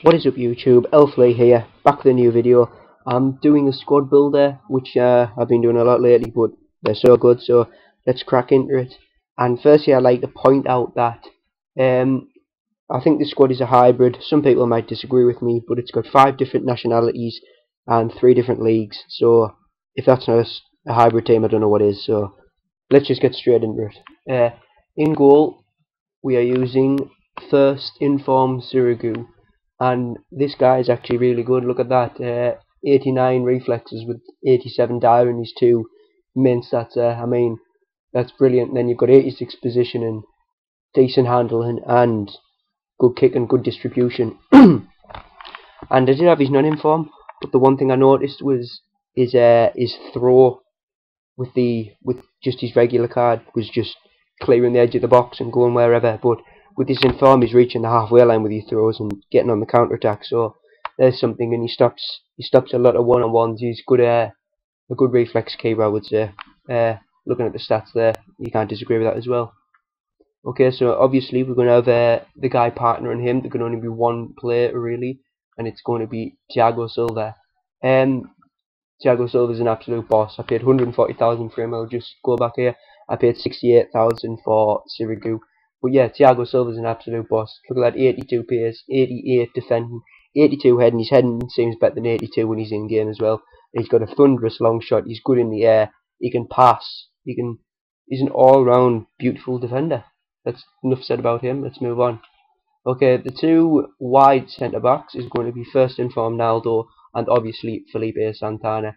What is up YouTube, Elfley here, back with a new video. I'm doing a squad builder, which I've been doing a lot lately, but they're so good, so let's crack into it. And firstly I'd like to point out that I think the squad is a hybrid. Some people might disagree with me, but it's got 5 different nationalities and 3 different leagues, so if that's not a hybrid team, I don't know what is. So let's just get straight into it. In goal we are using first INFORMSAND, and this guy is actually really good. Look at that, 89 reflexes with 87 dire in his 2 main stats there. I mean, that's brilliant. And then you've got 86 positioning, decent handling, and good kick and good distribution. And I did have his non-inform, but the one thing I noticed was his throw with just his regular card was just clearing the edge of the box and going wherever. But with his inform, he's reaching the halfway line with his throws and getting on the counter attack. So there's something, and he stops a lot of one-on-ones. He's good, a good reflex keeper, I would say. Looking at the stats there, you can't disagree with that as well. Okay, so obviously we're going to have the guy partnering him. There can only be one player really, and it's going to be Thiago Silva. Thiago Silva's an absolute boss. I paid 140,000 for him. I'll just go back here. I paid 68,000 for Sirigu. But yeah, Thiago Silva's an absolute boss. Look at that, 82 pace, 88 defending, 82 heading. His heading seems better than 82 when he's in game as well. He's got a thunderous long shot. He's good in the air. He can pass. He's an all-round beautiful defender. That's enough said about him. Let's move on. Okay, the 2 wide centre backs is going to be first informed Naldo and obviously Felipe Santana.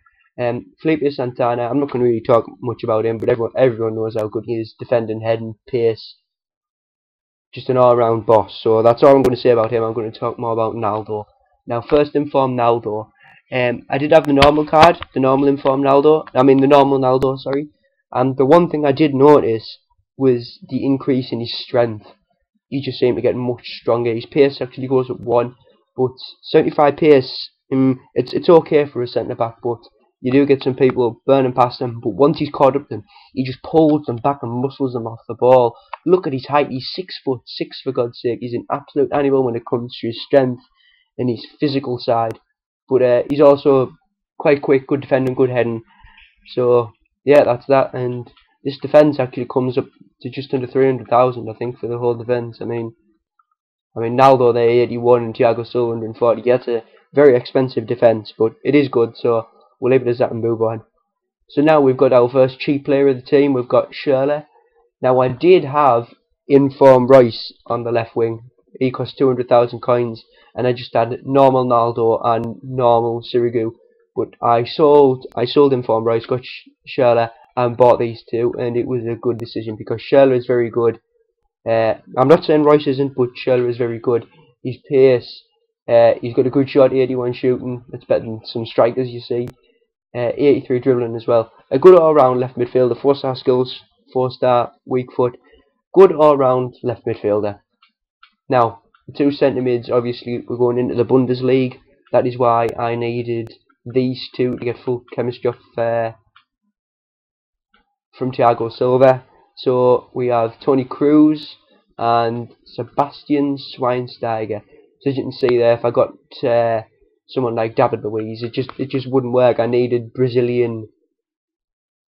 Felipe Santana, I'm not going to really talk much about him, but everyone knows how good he is. Defending, heading, pace. Just an all-round boss. So that's all I'm going to say about him. I'm going to talk more about Naldo. Now, first informed Naldo. I did have the normal card, the normal informed Naldo. I mean the normal Naldo, sorry. And the one thing I did notice was the increase in his strength. He just seemed to get much stronger. His pace actually goes up 1, but 75 pace, it's okay for a centre back, but you do get some people burning past him. But once he's caught up to them, he just pulls them back and muscles them off the ball. Look at his height. He's 6'6" for God's sake. He's an absolute animal when it comes to his strength and his physical side. But he's also quite quick, good defending, good heading. So yeah, that's that. And this defence actually comes up to just under 300,000, I think, for the whole defence. I mean, Naldo they're 81 and Thiago Silva 140. That's a very expensive defence, but it is good. So we'll leave it as that and move on. So now we've got our first cheap player of the team. We've got Shirley. Now I did have Inform Royce on the left wing. He cost 200,000 coins, and I just had normal Naldo and normal Sirigu. But I sold Inform Royce, got Shirley, and bought these 2, and it was a good decision because Shirley is very good. I'm not saying Royce isn't, but Shirley is very good. His pace, he's got a good shot, 81 shooting. That's better than some strikers you see. 83 dribbling as well. A good all-round left midfielder, 4-star skills, 4-star weak foot. Good all-round left midfielder. Now, the 2 centre mids, obviously, we're going into the Bundesliga. That is why I needed these 2 to get full chemistry off from Thiago Silva. So we have Tony Cruz and Sebastian Schweinsteiger. So as you can see there, if I got someone like David Luiz, it just wouldn't work. I needed Brazilian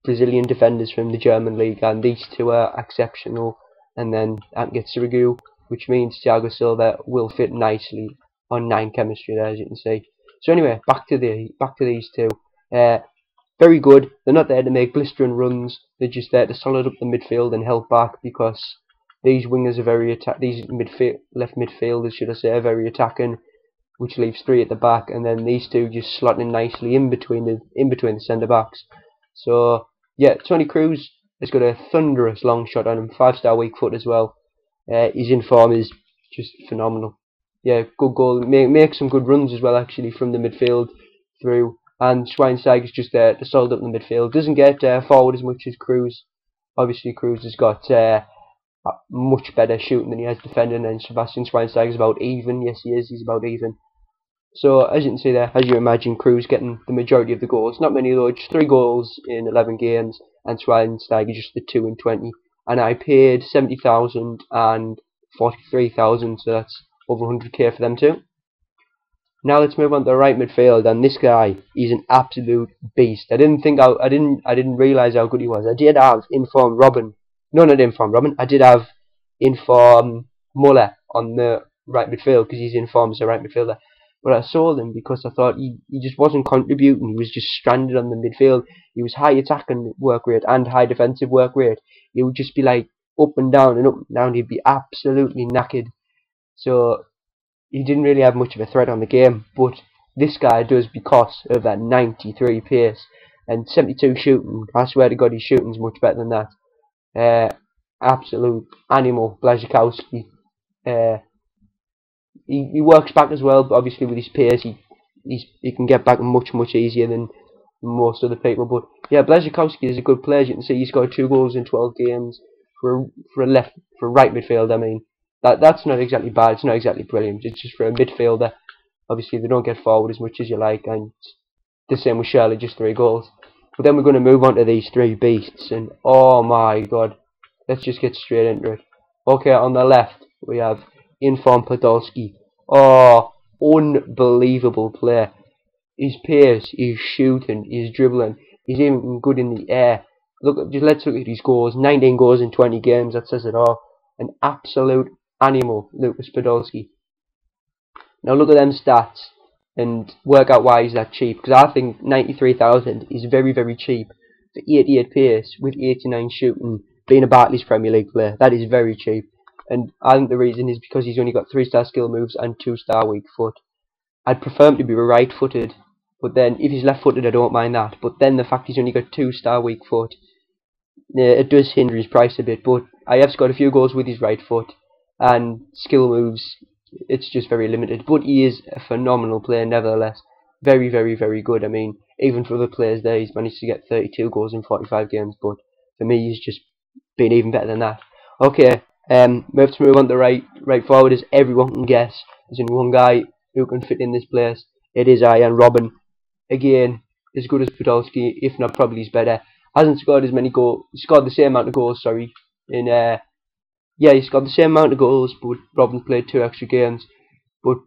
defenders from the German league, and these 2 are exceptional. And then I can get Sirigu, which means Thiago Silva will fit nicely on 9 chemistry there, as you can see. So anyway, back to these 2. Very good. They're not there to make blistering runs. They're just there to solid up the midfield and help back, because these wingers are very left midfielders, should I say, are very attacking, which leaves 3 at the back, and then these 2 just slot in nicely in between the centre backs. So yeah, Tony Cruz has got a thunderous long shot on him, 5-star weak foot as well. His inform is just phenomenal. Yeah, good goal. Make some good runs as well, actually, from the midfield through. And Schweinsteiger is just there to solid up the midfield. Doesn't get forward as much as Cruz. Obviously, Cruz has got much better shooting than he has defending, and Sebastian Schweinsteiger is about even. Yes, he is. He's about even. So, as you can see there, as you imagine, Cruz getting the majority of the goals. Not many though, just 3 goals in 11 games, and Schweinsteiger just the 2 in 20. And I paid 70,000 and 43,000, so that's over 100k for them too. Now let's move on to the right midfield, and this guy is an absolute beast. I didn't realise how good he was. I did have Inform Robin. No, not Inform Robin. I did have Inform Muller on the right midfield because he's informed as a right midfielder. But I sold him because I thought he just wasn't contributing. He was just stranded on the midfield. He was high attacking work rate and high defensive work rate. He would just be like up and down and up and down. He'd be absolutely knackered. So he didn't really have much of a threat on the game. But this guy does because of that 93 pace and 72 shooting. I swear to God, his shooting's much better than that. Absolute animal, Blazikowski. He works back as well, but obviously with his pace, he can get back much easier than most other people. But yeah, Blazikowski is a good player. As you can see, he scored 2 goals in 12 games for a right midfield. I mean, that's not exactly bad. It's not exactly brilliant. It's just for a midfielder. Obviously, they don't get forward as much as you like, and the same with Shirley, just 3 goals. But then we're going to move on to these 3 beasts, and oh my God, let's just get straight into it. Okay, on the left we have Inform Podolski. Oh, unbelievable player. His pace, his shooting, his dribbling, he's even good in the air. Let's look at his goals. 19 goals in 20 games, that says it all. An absolute animal, Lucas Podolski. Now look at them stats and work out why he's that cheap, because I think 93,000 is very cheap for 88 pace with 89 shooting, being a Barclays Premier League player. That is very cheap. And I think the reason is because he's only got 3-star skill moves and 2-star weak foot. I'd prefer him to be right-footed, but then if he's left-footed I don't mind that. But then the fact he's only got 2-star weak foot, it does hinder his price a bit. But I have scored a few goals with his right foot, and skill moves, it's just very limited. But he is a phenomenal player nevertheless. Very good. I mean, even for other players there, he's managed to get 32 goals in 45 games. But for me, he's just been even better than that. Okay. We have to move on to right forward, as everyone can guess. There's only one guy who can fit in this place. It is Ian Robin. Again, as good as Podolski, if not probably he's better. Hasn't scored as many goals. He scored the same amount of goals. Sorry. Yeah, he scored the same amount of goals, but Robin played 2 extra games. But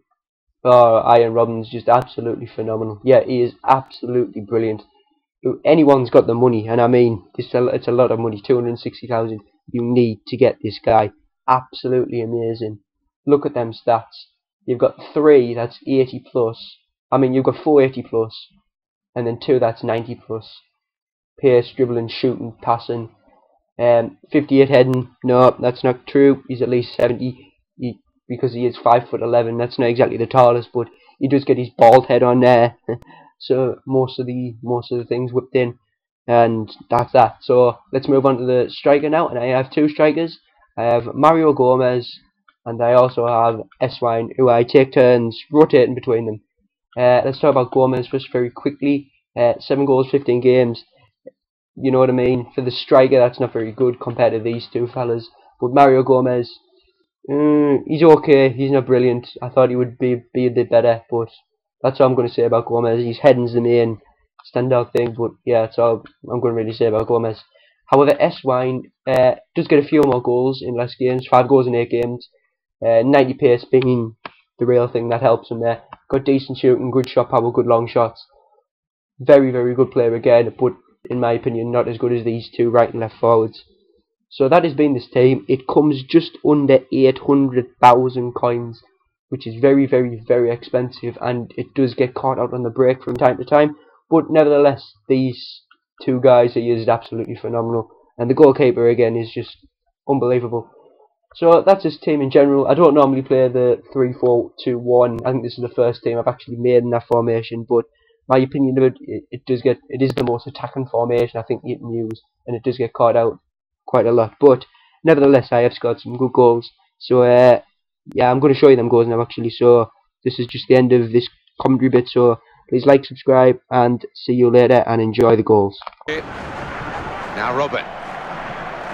Ian Robin's just absolutely phenomenal. Yeah, he is absolutely brilliant. Anyone's got the money, and I mean, it's a lot of money. 260,000. You need to get this guy. Absolutely amazing. Look at them stats. You've got 3 that's 80 plus. I mean, you've got 4 80 plus, and then 2 that's 90 plus. Pace, dribbling, shooting, passing. 58 heading. No, that's not true. He's at least 70. Because he is 5'11". That's not exactly the tallest, but he does get his bald head on there. So most of the things whipped in. And that's that. So let's move on to the striker now. And I have 2 strikers. I have Mario Gomez, and I also have S-Wine, who I take turns rotating between them. Let's talk about Gomez first very quickly. 7 goals, 15 games. You know what I mean? For the striker, that's not very good compared to these 2 fellas. But Mario Gomez, he's okay. He's not brilliant. I thought he would be a bit better, but that's all I'm going to say about Gomez. His heading's the main standout thing, but yeah, that's all I'm going to really say about Gomez. However, S-Wine does get a few more goals in less games, 5 goals in 8 games. 90 pace being the real thing that helps him there. Got decent shooting, good shot power, good long shots. Very good player again, but in my opinion, not as good as these 2 right and left forwards. So that has been this team. It comes just under 800,000 coins, which is very expensive, and it does get caught out on the break from time to time. But nevertheless, these 2 guys are used absolutely phenomenal, and the goalkeeper again is just unbelievable. So that's this team in general. I don't normally play the 3-4-2-1. I think this is the first team I've actually made in that formation, but my opinion of it, it is the most attacking formation I think you can use, and it does get caught out quite a lot. But nevertheless, I have scored some good goals. So yeah, I'm going to show you them goals now actually. So this is just the end of this commentary bit. So please like, subscribe, and see you later, and enjoy the goals. Now Robin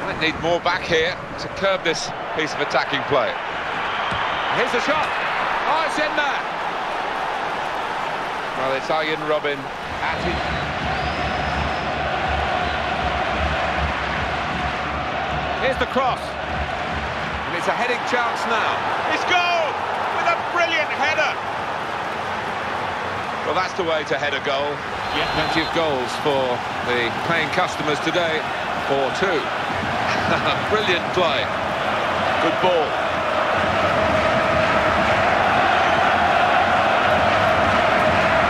might need more back here to curb this piece of attacking play. Here's the shot. Oh, it's in there. Well, it's Ian Robin at his... Here's the cross. And it's a heading chance now. It's goal with a brilliant header. Well, that's the way to head a goal. Yeah. Plenty of goals for the paying customers today. 4-2. Brilliant play. Good ball.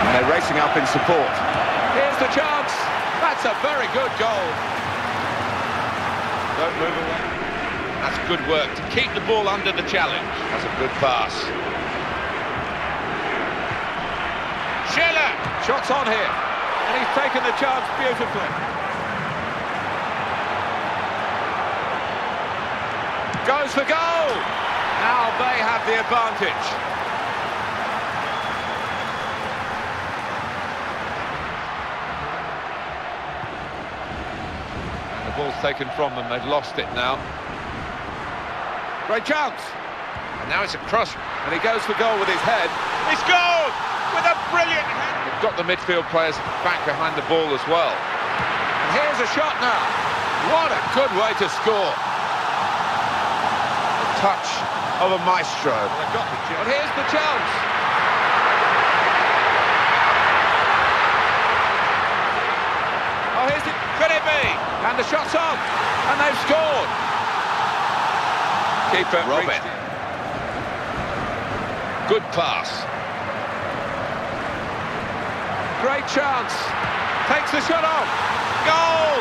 And they're racing up in support. Here's the chance. That's a very good goal. Don't move away. That's good work to keep the ball under the challenge. That's a good pass. Schiller, shots on here, and he's taken the chance beautifully. Goes for goal. Now they have the advantage. And the ball's taken from them. They've lost it now. Great chance. And now it's a cross, and he goes for goal with his head. He scored! With a brilliant head. They've got the midfield players back behind the ball as well. And here's a shot now. What a good way to score. A touch of a maestro. But here's the chance. Oh, here's it. Could it be? And the shot's on. And they've scored. Keeper Robin. Good pass. Great chance. Takes the shot off. Goal!